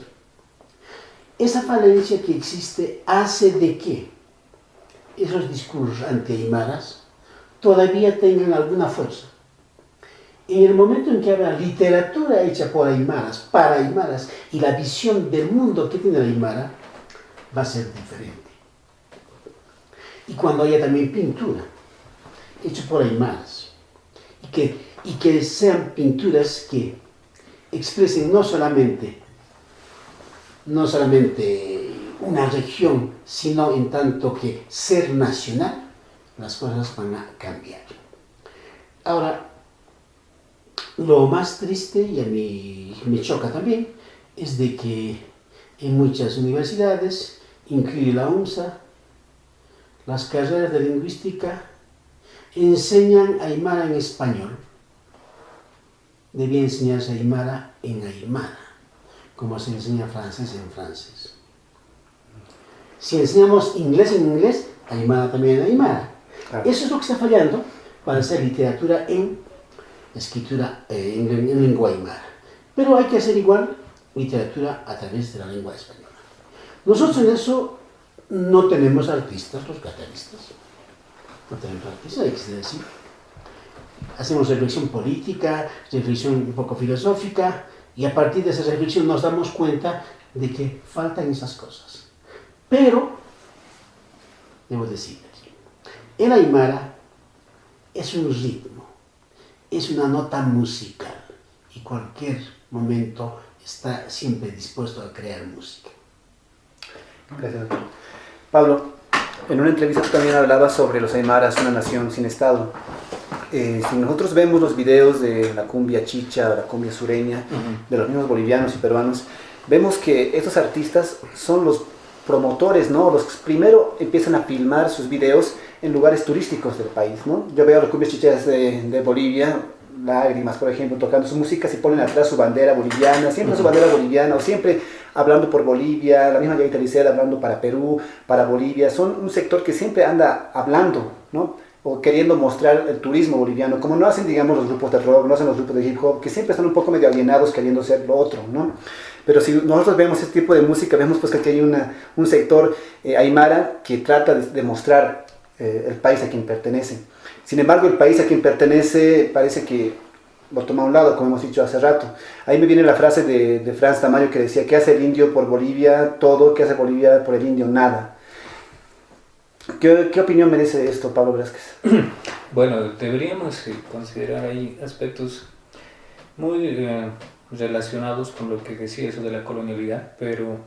Esa falencia que existe hace de que esos discursos anti-aymaras todavía tengan alguna fuerza. En el momento en que habrá literatura hecha por aymaras, para aymaras, y la visión del mundo que tiene la aymara va a ser diferente. Y cuando haya también pintura hecha por aymaras, y que sean pinturas que expresen no solamente una región, sino en tanto que ser nacional, las cosas van a cambiar. Ahora, lo más triste, y a mí me choca también, es de que en muchas universidades, incluye la UNSA, las carreras de lingüística enseñan aymara en español. Debía enseñarse aymara en aymara, como se enseña francés en francés. Si enseñamos inglés en inglés, aymara también en aymara. Claro. Eso es lo que está fallando para hacer literatura en escritura en lengua aymara. Pero hay que hacer igual literatura a través de la lengua española. Nosotros en eso no tenemos artistas, los cataristas. No tenemos artistas, hay que decir. Hacemos reflexión política, reflexión un poco filosófica, Y a partir de esa reflexión nos damos cuenta de que faltan esas cosas. Pero, debo decirles, el aymara es un ritmo, es una nota musical y cualquier momento está siempre dispuesto a crear música. Gracias. Pablo, en una entrevista tú también hablabas sobre los aymaras, una nación sin estado. Si nosotros vemos los videos de la cumbia chicha, la cumbia sureña, de los mismos bolivianos y peruanos, vemos que estos artistas son los promotores, ¿no? Los que primero empiezan a filmar sus videos en lugares turísticos del país, ¿no? Yo veo las cumbias chichas de Bolivia, Lágrimas, por ejemplo, tocando su música, si ponen atrás su bandera boliviana, siempre su bandera boliviana, o siempre hablando por Bolivia, la misma Yavita Licea hablando para Perú, para Bolivia, son un sector que siempre anda hablando, ¿no? O queriendo mostrar el turismo boliviano, como no hacen, digamos, los grupos de rock, no hacen los grupos de hip hop, que siempre están un poco medio alienados queriendo ser lo otro, ¿no? Pero si nosotros vemos este tipo de música, vemos pues que aquí hay un sector aymara que trata de mostrar el país a quien pertenece. Sin embargo, el país a quien pertenece parece que lo toma a un lado, como hemos dicho hace rato. Ahí me viene la frase de Franz Tamayo que decía: ¿qué hace el indio por Bolivia? Todo. ¿Qué hace Bolivia por el indio? Nada. ¿Qué opinión merece esto, Pablo Velázquez? Bueno, deberíamos considerar ahí aspectos muy relacionados con lo que decía eso de la colonialidad, pero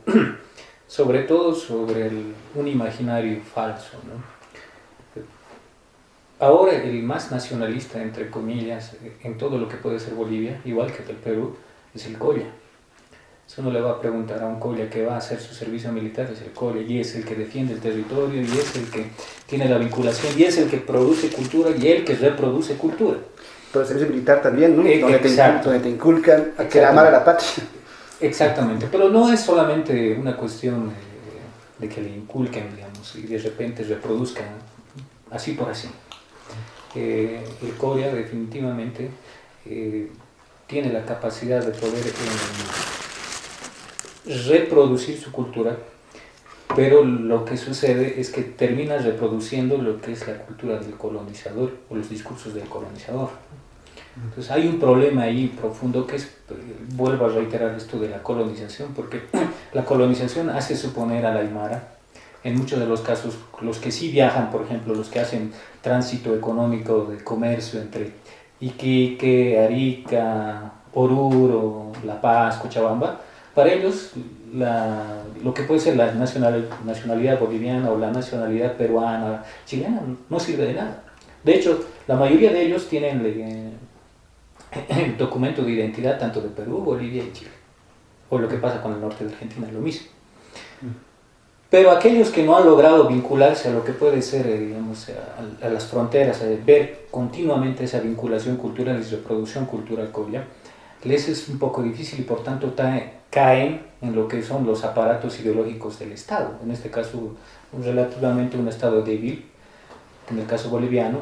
sobre todo sobre un imaginario falso, ¿no? Ahora el más nacionalista, entre comillas, en todo lo que puede ser Bolivia, igual que el Perú, es el Colla. Si uno le va a preguntar a un Colla que va a hacer su servicio militar, es el Colla, y es el que defiende el territorio, y es el que tiene la vinculación, y es el que produce cultura, y el que reproduce cultura. Pero el servicio militar también, ¿no? Donde te inculcan a que amar a la patria. Exactamente, pero no es solamente una cuestión de que le inculquen, digamos, y de repente reproduzcan así por así. El Colla definitivamente tiene la capacidad de poder reproducir su cultura, pero lo que sucede es que termina reproduciendo lo que es la cultura del colonizador o los discursos del colonizador. Entonces hay un problema ahí profundo que es, vuelvo a reiterar esto de la colonización, porque la colonización hace suponer a la aymara, en muchos de los casos, los que sí viajan, por ejemplo, los que hacen tránsito económico de comercio entre Iquique, Arica, Oruro, La Paz, Cochabamba, para ellos lo que puede ser la nacionalidad boliviana o la nacionalidad peruana, chilena, no sirve de nada. De hecho, la mayoría de ellos tienen el documento de identidad tanto de Perú, Bolivia y Chile. O lo que pasa con el norte de Argentina, lo mismo. Pero aquellos que no han logrado vincularse a lo que puede ser, digamos, a las fronteras, a ver continuamente esa vinculación cultural y reproducción cultural Colla, les es un poco difícil y por tanto caen en lo que son los aparatos ideológicos del Estado. En este caso, relativamente un Estado débil, en el caso boliviano,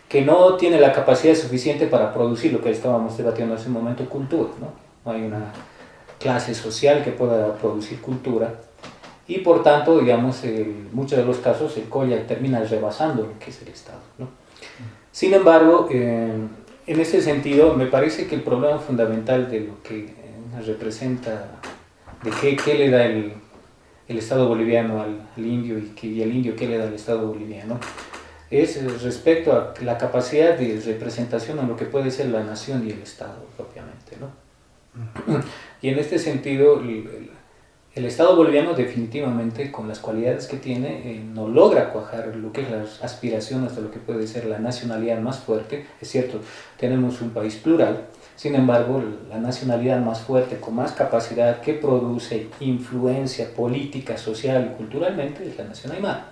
que no tiene la capacidad suficiente para producir lo que estábamos debatiendo hace un momento, cultura, ¿no? No hay una clase social que pueda producir cultura. Y por tanto, digamos, en muchos de los casos el Colla termina rebasando lo que es el Estado, ¿no? Sin embargo, en ese sentido, me parece que el problema fundamental de lo que representa, de qué le da el Estado boliviano al indio y el indio qué le da al Estado boliviano, es respecto a la capacidad de representación en lo que puede ser la nación y el Estado propiamente, ¿no? Y en este sentido, el Estado boliviano definitivamente, con las cualidades que tiene, no logra cuajar lo que es las aspiraciones de lo que puede ser la nacionalidad más fuerte. Es cierto, tenemos un país plural, sin embargo, la nacionalidad más fuerte, con más capacidad, que produce influencia política, social y culturalmente, es la nación aymara.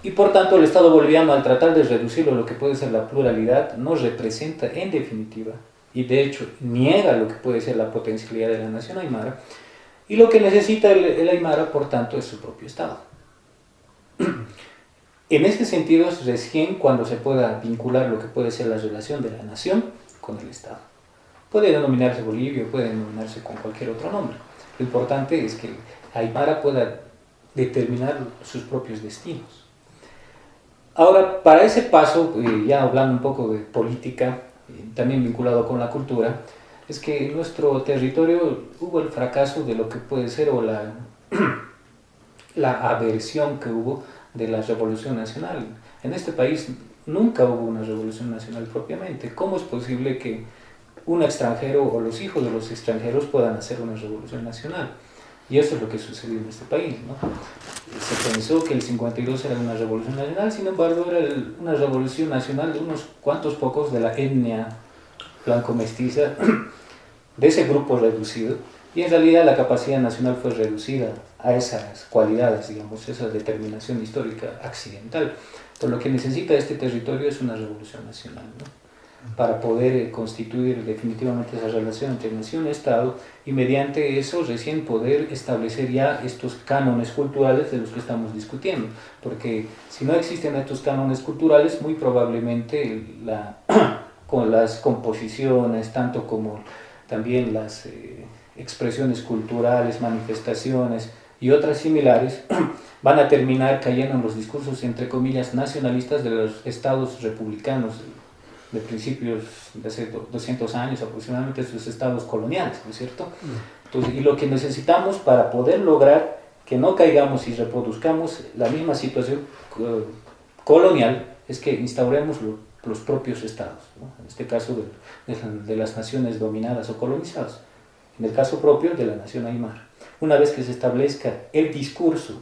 Y por tanto, el Estado boliviano, al tratar de reducirlo a lo que puede ser la pluralidad, no representa en definitiva, y de hecho niega lo que puede ser la potencialidad de la nación aymara. Y lo que necesita el aymara, por tanto, es su propio Estado. En ese sentido, es recién cuando se pueda vincular lo que puede ser la relación de la nación con el Estado. Puede denominarse Bolivia, puede denominarse con cualquier otro nombre. Lo importante es que el aymara pueda determinar sus propios destinos. Ahora, para ese paso, ya hablando un poco de política, también vinculado con la cultura, es que en nuestro territorio hubo el fracaso de lo que puede ser o la aversión que hubo de la revolución nacional. En este país nunca hubo una revolución nacional propiamente. ¿Cómo es posible que un extranjero o los hijos de los extranjeros puedan hacer una revolución nacional? Y eso es lo que sucedió en este país, ¿no? Se pensó que el 52 era una revolución nacional, sin embargo era una revolución nacional de unos cuantos pocos de la etnia blanco-mestiza, de ese grupo reducido, y en realidad la capacidad nacional fue reducida a esas cualidades, digamos, esa determinación histórica accidental. Entonces lo que necesita este territorio es una revolución nacional, ¿no? Para poder constituir definitivamente esa relación entre nación y Estado, y mediante eso recién poder establecer ya estos cánones culturales de los que estamos discutiendo, porque si no existen estos cánones culturales, muy probablemente con las composiciones, tanto como también las expresiones culturales, manifestaciones y otras similares, van a terminar cayendo en los discursos, entre comillas, nacionalistas de los estados republicanos de principios de hace 200 años aproximadamente, esos estados coloniales, ¿no es cierto? Entonces, y lo que necesitamos para poder lograr que no caigamos y reproduzcamos la misma situación colonial es que instauremos los propios estados, ¿no? En este caso de las naciones dominadas o colonizadas, en el caso propio de la nación aymara. Una vez que se establezca el discurso,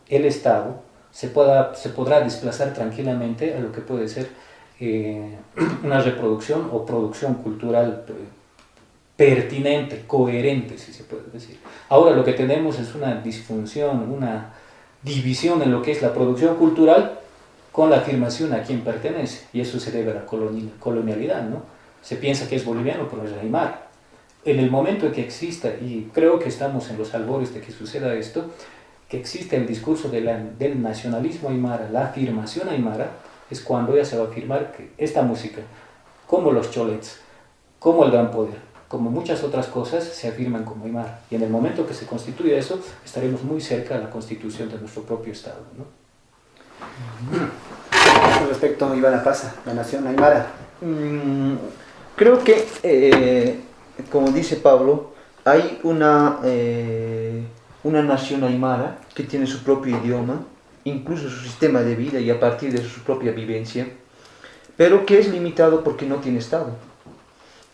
el Estado, se podrá desplazar tranquilamente a lo que puede ser una reproducción o producción cultural pertinente, coherente, si se puede decir. Ahora lo que tenemos es una disfunción, una división en lo que es la producción cultural con la afirmación a quién pertenece, y eso se debe a la colonialidad, ¿no? Se piensa que es boliviano, pero es aymara. En el momento en que exista, y creo que estamos en los albores de que suceda esto, que existe el discurso del nacionalismo aymara, la afirmación aymara, es cuando ya se va a afirmar que esta música, como los cholets, como el gran poder, como muchas otras cosas, se afirman como aymara. Y en el momento que se constituya eso, estaremos muy cerca de la constitución de nuestro propio Estado, ¿no? Con respecto a Ivana Pasa, la nación aymara. Creo que, como dice Pablo, hay una nación aymara que tiene su propio idioma, incluso su sistema de vida y a partir de su propia vivencia, pero que es limitado porque no tiene Estado.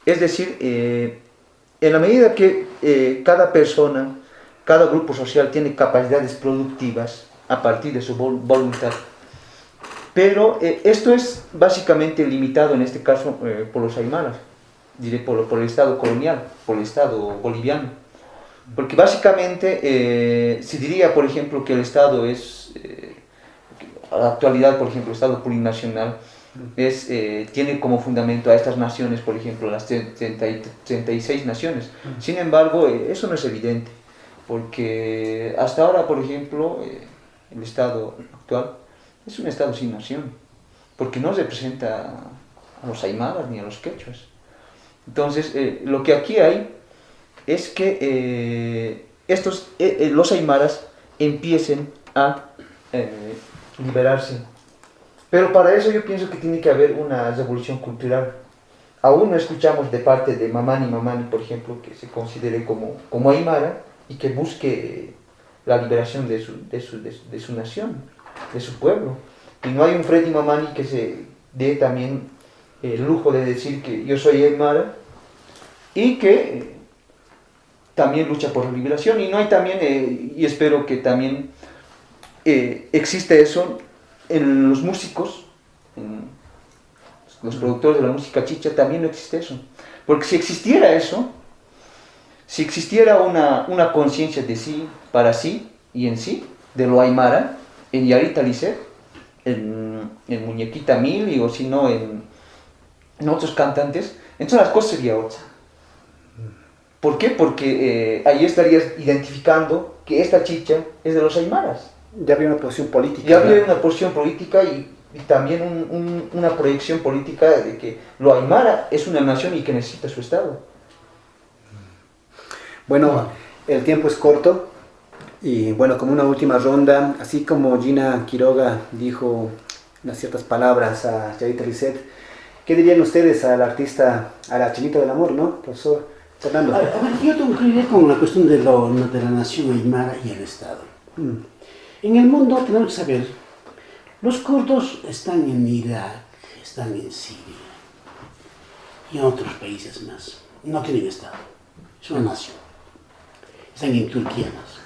Es decir, en la medida que cada persona, cada grupo social tiene capacidades productivas a partir de su voluntad, pero esto es básicamente limitado en este caso por los aymaras, diré por el Estado colonial, por el Estado boliviano. Porque básicamente se diría, por ejemplo, que el Estado es, a la actualidad, por ejemplo, el Estado plurinacional tiene como fundamento a estas naciones, por ejemplo, las 36 naciones. Sin embargo, eso no es evidente, porque hasta ahora, por ejemplo, el Estado actual es un Estado sin nación, porque no representa a los aymaras ni a los quechuas. Entonces, lo que aquí hay es que los aymaras empiecen a liberarse. Pero para eso yo pienso que tiene que haber una revolución cultural. Aún no escuchamos de parte de Mamani Mamani, por ejemplo, que se considere como aymara y que busque la liberación de su nación, de su pueblo. Y no hay un Freddy Mamani que se dé también el lujo de decir que yo soy aymara y que también lucha por la liberación. Y no hay también, y espero que también existe eso en los músicos, en los productores de la música chicha, también no existe eso. Porque si existiera eso, si existiera una conciencia de sí, para sí y en sí, de lo aymara, en Yarita Lisset, en Muñequita Mili, o si no en otros cantantes, entonces las cosas serían otras. ¿Por qué? Porque ahí estarías identificando que esta chicha es de los aymaras. Ya había una posición política. Ya había una posición política y también una proyección política de que lo aymara es una nación y que necesita su Estado. Bueno, el tiempo es corto y bueno, como una última ronda, así como Gina Quiroga dijo unas ciertas palabras a Yarita Lisset, ¿Qué dirían ustedes al artista, a la Chinita del Amor, ¿no, profesor Fernando? A ver, yo concluiré con la cuestión de la nación aymara y el Estado. En el mundo tenemos que saber, los kurdos están en Irak, están en Siria y en otros países más. No tienen Estado, es una nación. Están en Turquía más.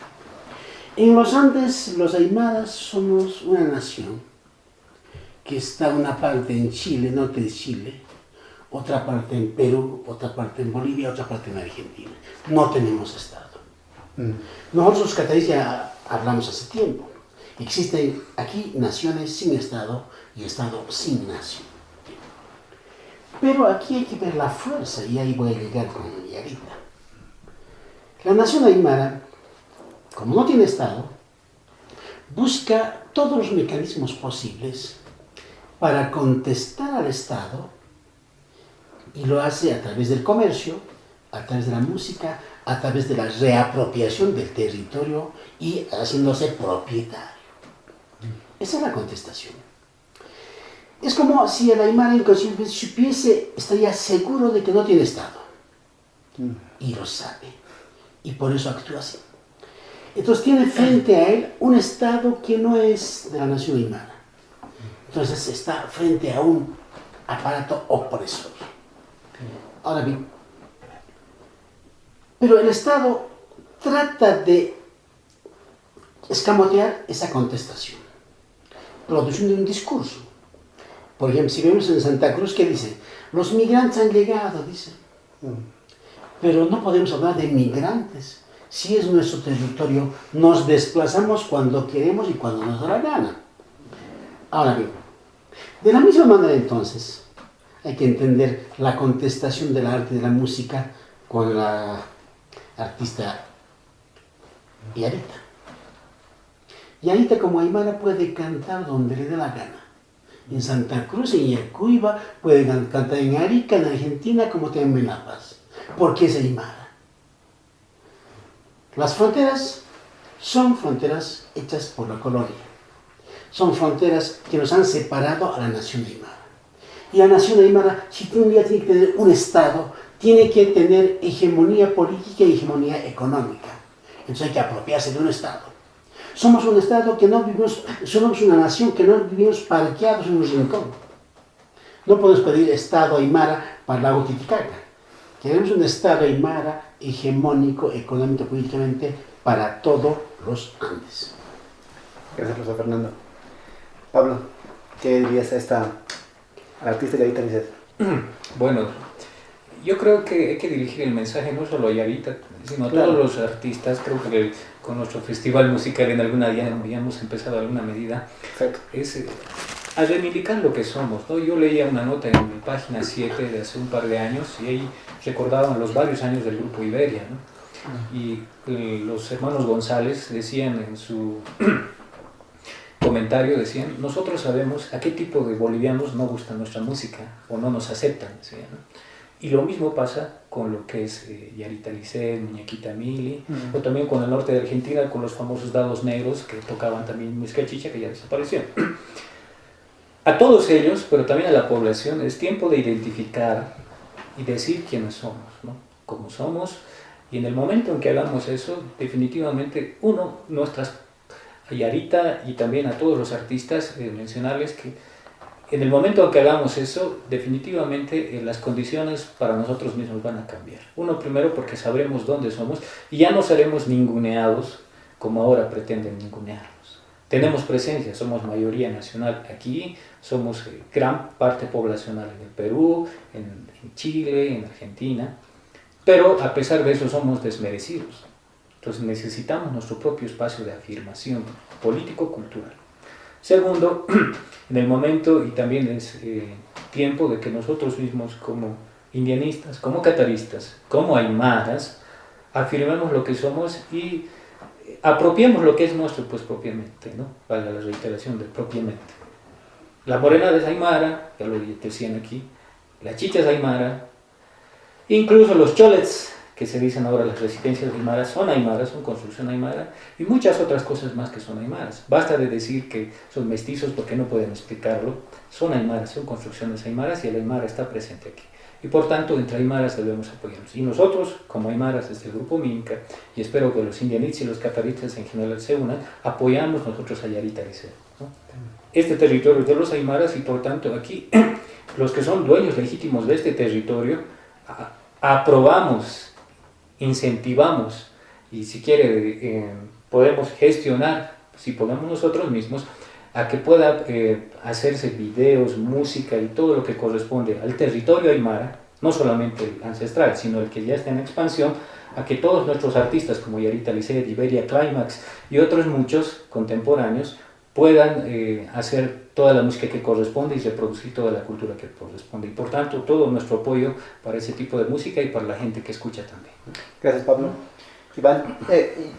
En los Andes, los aymaras somos una nación que está una parte en Chile, norte de Chile, otra parte en Perú, otra parte en Bolivia, otra parte en Argentina. No tenemos Estado. Nosotros los cataríes ya hablamos hace tiempo. Existen aquí naciones sin Estado y Estado sin nación. Pero aquí hay que ver la fuerza, y ahí voy a llegar con Yarita. La nación aymara, como no tiene Estado, busca todos los mecanismos posibles para contestar al Estado, y lo hace a través del comercio, a través de la música, a través de la reapropiación del territorio y haciéndose propietario. Esa es la contestación. Es como si el aymara inconscientemente supiese, estaría seguro de que no tiene Estado. Y lo sabe. Y por eso actúa así. Entonces tiene frente a él un Estado que no es de la nación aymara. Entonces está frente a un aparato opresor. Ahora bien, pero el Estado trata de escamotear esa contestación, produciendo un discurso. Por ejemplo, si vemos en Santa Cruz, ¿qué dice? Los migrantes han llegado, dice. Pero no podemos hablar de migrantes. Si es nuestro territorio, nos desplazamos cuando queremos y cuando nos da la gana. Ahora bien, de la misma manera entonces, hay que entender la contestación del arte y de la música con la artista Yarita. Yarita como aymara puede cantar donde le dé la gana. En Santa Cruz, en Yacuiba, puede cantar en Arica, en Argentina, como también en La Paz, porque es aymara. Las fronteras son fronteras hechas por la colonia. Son fronteras que nos han separado a la nación aymara. Y la nación aymara, si un día tiene que tener un Estado, tiene que tener hegemonía política y hegemonía económica. Entonces hay que apropiarse de un Estado. Somos un Estado que no vivimos, somos una nación que no vivimos parqueados en un rincón. No podemos pedir Estado aymara para la Titicaca. Queremos un Estado aymara hegemónico, económico, políticamente, para todos los Andes. Gracias, profesor Fernando. Pablo, ¿qué dirías a esta artista Yarita Lisset? Bueno, yo creo que hay que dirigir el mensaje no solo a Yarita, sino a todos los artistas. Creo que con nuestro festival musical en alguna ya hemos empezado en alguna medida. Exacto. Es a reivindicar lo que somos, ¿no? Yo leía una nota en mi página 7 de hace un par de años y ahí recordaban los varios años del grupo Iberia, ¿no? Y los hermanos González decían en su comentario, decían, nosotros sabemos a qué tipo de bolivianos no gusta nuestra música o no nos aceptan, decían, ¿no? Y lo mismo pasa con lo que es Yarita Lisset, Muñequita Mili, o también con el norte de Argentina, con los famosos Dados Negros que tocaban también música chicha que ya desapareció. A todos ellos, pero también a la población, es tiempo de identificar y decir quiénes somos, ¿no? Cómo somos, y en el momento en que hagamos eso, definitivamente, nuestras a Yarita y también a todos los artistas, mencionarles que en el momento en que hagamos eso, definitivamente las condiciones para nosotros mismos van a cambiar. Uno, primero, porque sabremos dónde somos y ya no seremos ninguneados como ahora pretenden ningunearnos. Tenemos presencia, somos mayoría nacional aquí, somos gran parte poblacional en el Perú, en Chile, en Argentina, pero a pesar de eso somos desmerecidos. Entonces necesitamos nuestro propio espacio de afirmación político-cultural. Segundo, en el momento, y también es tiempo de que nosotros mismos como indianistas, como cataristas, como aymaras, afirmemos lo que somos y apropiemos lo que es nuestro, pues propiamente, ¿no? Para la reiteración de propiamente. La morena es aymara, ya lo decían aquí, la chicha es aymara, incluso los cholets que se dicen ahora las residencias aymaras, son construcción aymara, y muchas otras cosas más que son aymaras. Basta de decir que son mestizos porque no pueden explicarlo, son aymaras, son construcciones aymaras y el aymara está presente aquí. Y por tanto, entre aymaras debemos apoyarnos. Y nosotros, como aymaras desde el grupo Minca, y espero que los indianitas y los cataritas en general se unan, apoyamos nosotros a Yarita Liceo, ¿no? Este territorio es de los aymaras y por tanto aquí los que son dueños legítimos de este territorio aprobamos, incentivamos y si quiere podemos gestionar, si podemos nosotros mismos, a que pueda hacerse videos, música y todo lo que corresponde al territorio aymara, no solamente el ancestral, sino el que ya está en expansión, a que todos nuestros artistas como Yarita Licea, Iberia Climax y otros muchos contemporáneos puedan hacer toda la música que corresponde y reproducir toda la cultura que corresponde. Y por tanto, todo nuestro apoyo para ese tipo de música y para la gente que escucha también. Gracias, Pablo. Iván.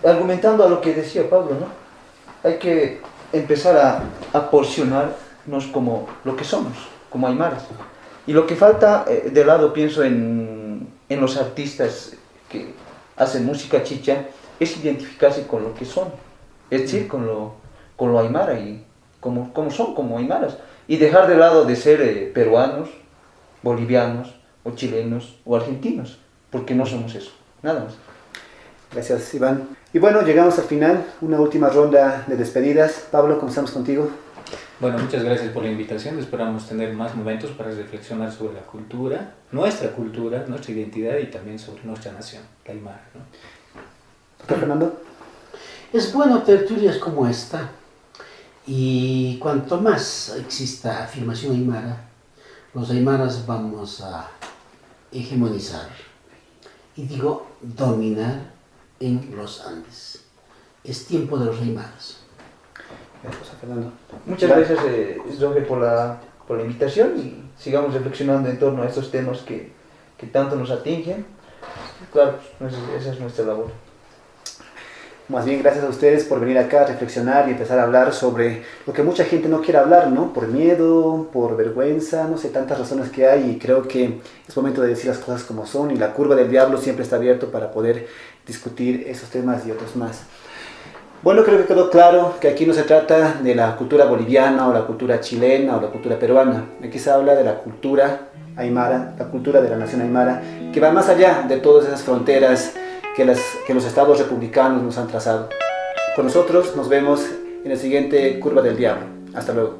Argumentando a lo que decía Pablo, ¿no? Hay que empezar a porcionarnos como lo que somos, como aymaras. Y lo que falta de lado, pienso en los artistas que hacen música chicha, es identificarse con lo que son, es decir, con lo aymara y como son, como aymaras. Y dejar de lado de ser peruanos, bolivianos, o chilenos, o argentinos, porque no somos eso, nada más. Gracias, Iván. Y bueno, llegamos al final, una última ronda de despedidas. Pablo, comenzamos contigo. Bueno, muchas gracias por la invitación. Esperamos tener más momentos para reflexionar sobre la cultura, nuestra identidad y también sobre nuestra nación, la aymara, ¿no? ¿Doctor Fernando? Es bueno tertulias como esta, y cuanto más exista afirmación aymara, los aymaras vamos a hegemonizar, y digo dominar en los Andes. Es tiempo de los aymaras. Gracias, Fernando. Muchas gracias, Jorge, por la invitación y sigamos reflexionando en torno a estos temas que tanto nos atingen. Claro, esa es nuestra labor. Más bien, gracias a ustedes por venir acá a reflexionar y empezar a hablar sobre lo que mucha gente no quiere hablar, ¿no? Por miedo, por vergüenza, no sé, tantas razones que hay, y creo que es momento de decir las cosas como son, y la curva del diablo siempre está abierto para poder discutir esos temas y otros más. Bueno, creo que quedó claro que aquí no se trata de la cultura boliviana o la cultura chilena o la cultura peruana. Aquí se habla de la cultura aymara, la cultura de la nación aymara, que va más allá de todas esas fronteras que los estados republicanos nos han trazado. Con nosotros nos vemos en el siguiente Curva del Diablo. Hasta luego.